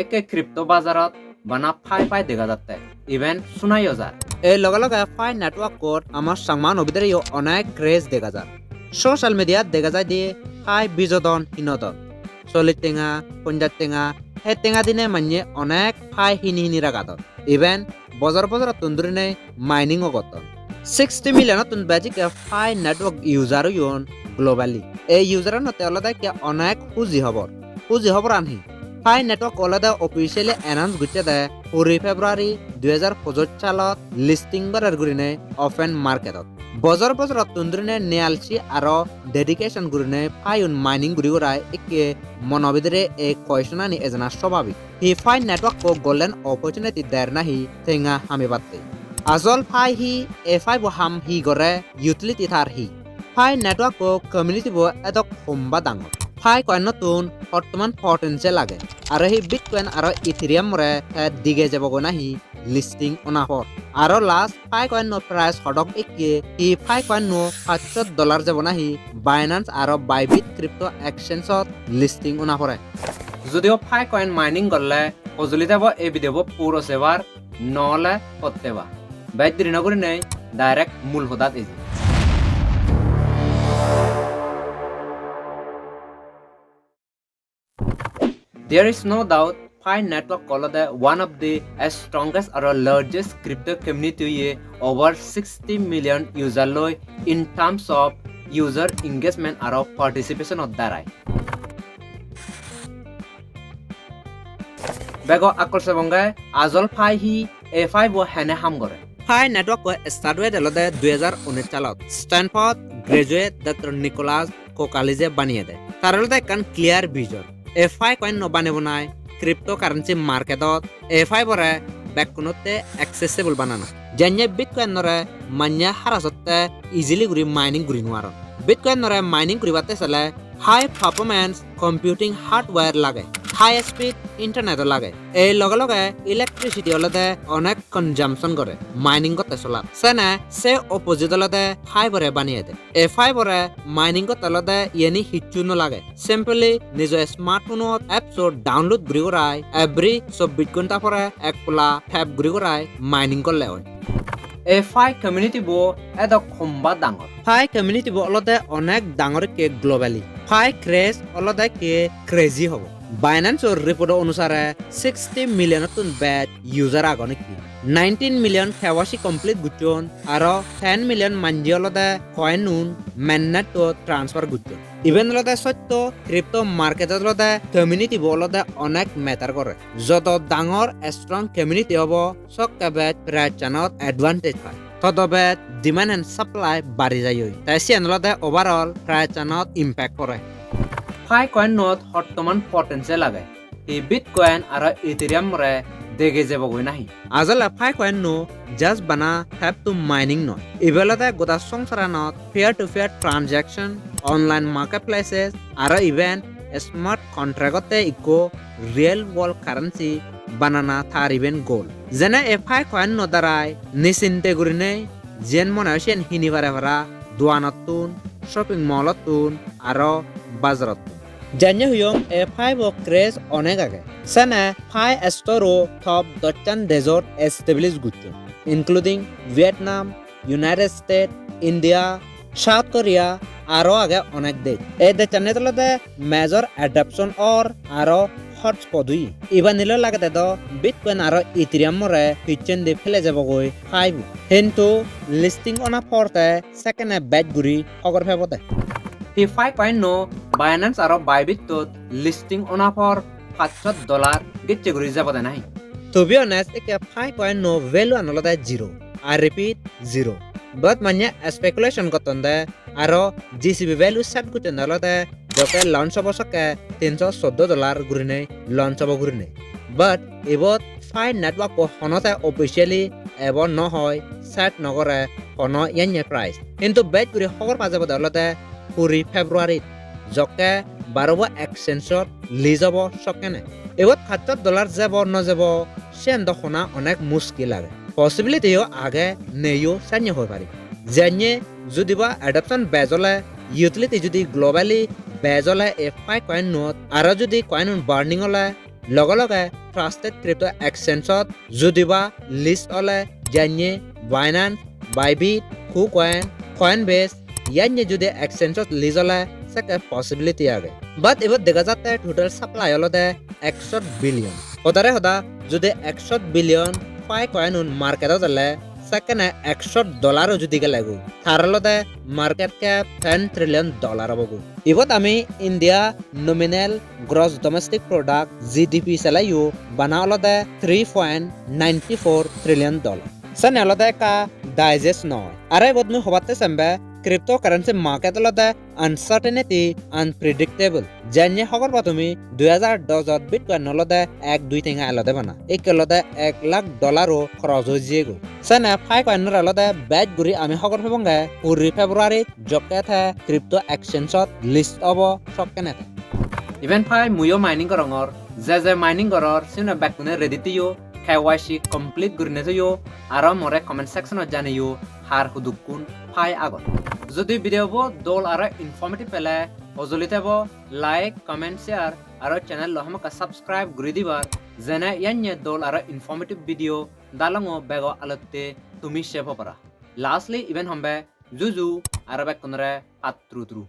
একে ক্রিপ্টো বাজারত বানা ফাই দেখা যাচ্ছে ইভেন শুনাইও যায় এই লগে লগে ফাই নেটওয়ার্ক কোড আমার সাংমান অভিধারে অনেক ক্রেজ দেখা যায় সোশ্যাল মিডিয়াত দেখা যায় দিয়ে ফাই বিজোদন হিনদন 40 টেঙা 50 টেঙা সেই টেঙা দিনে মানে অনেক ফাই হিনি রাগাদন ইভেন বজার তুন্দুরিনে মাইনিং গতন 60 মিলিয়ন তুন বেজিকে ফাই নেটওয়ার্ক ইউজার ইউন গ্লোবালি এই ইউজার নতে আলাদা কে অনেক খুঁজি খবর আনহি ফাই নেটওয়ার্ক আলাদা অফিসিয়ালি অ্যানাউন্স গুছে দে 4 ফেব্রুয়ারি 2025 সালত লিস্টিং করার গুরিনে ওপেন মার্কেটত বজর তুন্দুরিনে নেয়ালছি আর ডেডিকেশন গুরিনে ফাইন মাইনিং গুরি গরাই একে মনোবিদরে এক কোয়েশনানি এজনা স্বাভাবিক হি ফাই নেটওয়ার্ক কো গোল্ডেন অপরচুনিটি দের নাহি থেঙ্গা হামি বাতে আজল ফাই হি এ ফাই বো হাম হি গরে ইউটিলিটি থার হি ফাই নেটওয়ার্ক কো কমিউনিটি বো এদক হোমবা ডাঙর ফাই কয়েন নতুন বর্তমান পটেনশিয়াল লাগে আর হি বিটকয়েন আর ইথেরিয়াম রে দিগে যাব নাহি লিস্টিং অনাফর আর লাস্ট ফাই কয়েন নো প্রাইস হডক একে হি ফাই কয়েন নো $500 যাব নাহি বাইন্যান্স আর বাইবিট ক্রিপ্টো এক্সচেঞ্জত লিস্টিং অনাফরে যদিও ফাই কয়েন মাইনিং করলে অজলি যাব এই ভিডিও পুরো সেবার নলে পত্তেবা বাইদ্রি নগরী নেই ডাইরেক্ট মূল হদাত easy There is no doubt Pi network called one of the strongest or largest crypto community over 60 million user in terms of user engagement or participation of the right. Bego akolse bongay azol Pi hi A5 wo hene ham gore. Pi network ko start hue delode 2019 সালত Stanford graduate Dr. Nicholas Kokalije baniye de. Tarolde kan clear vision. A5 coin no banebo নাই cryptocurrency marketত A5 রে ব্যাককনতে accessible বানানো জেনে bitcoin নরে মান্য হারাসতে easily গুরি mining গুরি নোয়ার bitcoin নরে mining করিবাতে চলে high performance computing hardware লাগে হাই স্পিড ইন্টারনেট লাগে এই লগে লগে ইলেকট্রিসিটি হলতে অনেক কনজাম্পশন করে মাইনিং করতে চলা সেনে সে অপোজিট হলতে ফাইবরে বানিয়ে দেয় এই ফাইবরে মাইনিং করতে হলতে ইয়েনি হিচু লাগে সিম্পলি নিজ স্মার্টফোনত এপস ডাউনলোড ঘুরি করায় এভরি 24 ঘন্টা পরে এক পোলা ফ্যাপ ঘুরি করায় মাইনিং করলে হয় এই ফাই কমিউনিটি বো এদক খম্বা ডাঙর ফাই কমিউনিটি বো অলতে অনেক ডাঙর কে গ্লোবালি ফাই ক্রেজ অলতে কে ক্রেজি হব Binance report অনুসারে 60 মিলিয়ন তুন ব্যাট ইউজার আগনে কি 19 মিলিয়ন KYC কমপ্লিট গুচন আর 10 মিলিয়ন মানজি অলতে কয়েন নুন মেননেট তো ট্রান্সফার গুচন ইভেন অলতে সত্য ক্রিপ্টো মার্কেট অলতে কমিউনিটি বলতে অনেক ম্যাটার করে যত ডাঙর স্ট্রং কমিউনিটি হব সবকে ব্যাট প্রায় চানত অ্যাডভান্টেজ পায় তবে ডিমান্ড এন্ড সাপ্লাই বাড়ি যায় তাই সিয়ানলতে ওভারঅল প্রায় চানত ইম্প্যাক্ট করে ফাই কয়েন নত বর্তমান পটেনশিয়াল লাগে এই বিটকয়েন আর ইথেরিয়াম রে দেগে যাব গই নাহি আজলা ফাই কয়েন নো জাস্ট বানা হ্যাভ টু মাইনিং ন ইবেলতে গোটা সংসারা নত fair to fair transaction online marketplaces আর ইভেন স্মার্ট কন্ট্রাক্টতে ইকো রিয়েল ওয়ার্ল্ড কারেন্সি বানানা থার ইভেন গোল যেনে এ ফাই কয়েন ন দ্বারাই নিশ্চিন্তে গুরিনে যেন মনে হয়েছেন হিনিবারে ভরা দোয়ানতুন শপিং মলতুন আর বাজারত জানিয়ে হুয়ম A5 ও ক্রেজ অনেক আগে সেনে ফাই স্টোরও থপ দচ্চান ডেজর্ট এস্টাবলিশ গুচ্ছ including Vietnam United state India south Korea আরও আগে অনেক দেশ এই দেশানে তলতে মেজর অ্যাডাপশন অর আরও হটস্পট হুই ইবার নিলে লাগতে তো বিটকয়েন আর ইথেরিয়াম রে পিচেন দি ফেলে যাব গই ফাইভ কিন্তু লিস্টিং অনা ফরতে সেকেন্ড ব্যাচ গুরি খবর ফেবতে হি ফাই কয়েন নো বাইন্যান্স আর বাইবিট তো লিস্টিং অনা ফর $500 গিচ্ছে গুরি যাবতে নাই টু বি অনেস্ট একে ফাই কয়েন নো ভ্যালু আনলতে zero I repeat zero but মানে স্পেকুলেশন করতন্দে আর জিসিবি ভ্যালু সেট করতে নলতে যকে লঞ্চ হব সকে $314 গুরিনে লঞ্চ হব গুরিনে বাট এবত ফাই নেটওয়ার্ক হনতে অফিসিয়ালি এব নহয় সেট নগরে হন ইয়ান্য প্রাইস কিন্তু বেট গুরি খবর পাজাব দলতে 4 ফেব্রুয়ারি যকে বারব এক্সচেঞ্জত লিজ হব সকেনে এবত $500 যাব নযাব সেন দখনা অনেক মুশকিল লাগে পসিবিলিটিও আগে নেইও সান্য হয়ে পারি জানিয়ে যদি বা অ্যাডাপশন বেজলে ইউটিলিটি যদি গ্লোবালি বেজলে A5 কয়েন নোট আর যদি কয়েন বার্নিং হলে লগে লগে ট্রাস্টেড ক্রিপ্টো এক্সচেঞ্জত যদিবা লিষ্ট হলে যেনে বাইনান্স বাইবিট কুকয়েন কয়েনবেস ইয়ান্যে যদি এক্সচেঞ্জত লিজ হলে সেকে পসিবিলিটি আগে বাট এবার দেখা যাচ্ছে টোটাল সাপ্লাই হলদে 100 বিলিয়ন হদারে হদা যদি 100 বিলিয়ন পাই কয়েন মার্কেটত হলে সেখানে $100 যদি লাগু তার হলদে মার্কেট ক্যাপ $10 ট্রিলিয়ন হবগু এবার আমি India nominal gross domestic product GDP চালাইও বানা হলদে $3.94 ট্রিলিয়ন সেন হলদে কা ডাইজেস্ট নয় আরে এবার আমি হবাতে চাম্বে cryptocurrency market লদে uncertainty unpredictable জানিয়ে খবর পা তুমি 2010 বিটকয়েন লদে 1-2 আলদে বানা এই লদে $1,00,000 খরচ হয়ে যায়গো সেনে ফাই কয়েনর লদে ব্যাচ গুরি আমি খবর পাবঙ্গে 4 ফেব্রুয়ারি জকে থে ক্রিপ্টো এক্সচেঞ্জত লিস্ট হব সকনে থে ইভেন ফাই মুয়ো মাইনিং করঙর যে মাইনিং করর সিনে ব্যাকনে রেডি তিও KYC কমপ্লিট গুরিনে থিও আর মরে কমেন্ট সেকশনত জানিও হার হুদুকুন ফাই আগত যদি ভিডিও দোল আর ইনফরমেটিভ পেলে অজলিতে লাইক কমেন্ট শেয়ার আর চ্যানেল লহমকা সাবস্ক্রাইব গুরি দিবার যেনে ইয়ান্যে দোল আর ইনফরমেটিভ ভিডিও দালঙ বেগ আলতে তুমি সেভ পারা লাস্টলি ইভেন হম্বে জুজু আর বেকনরে আত্রুত্রু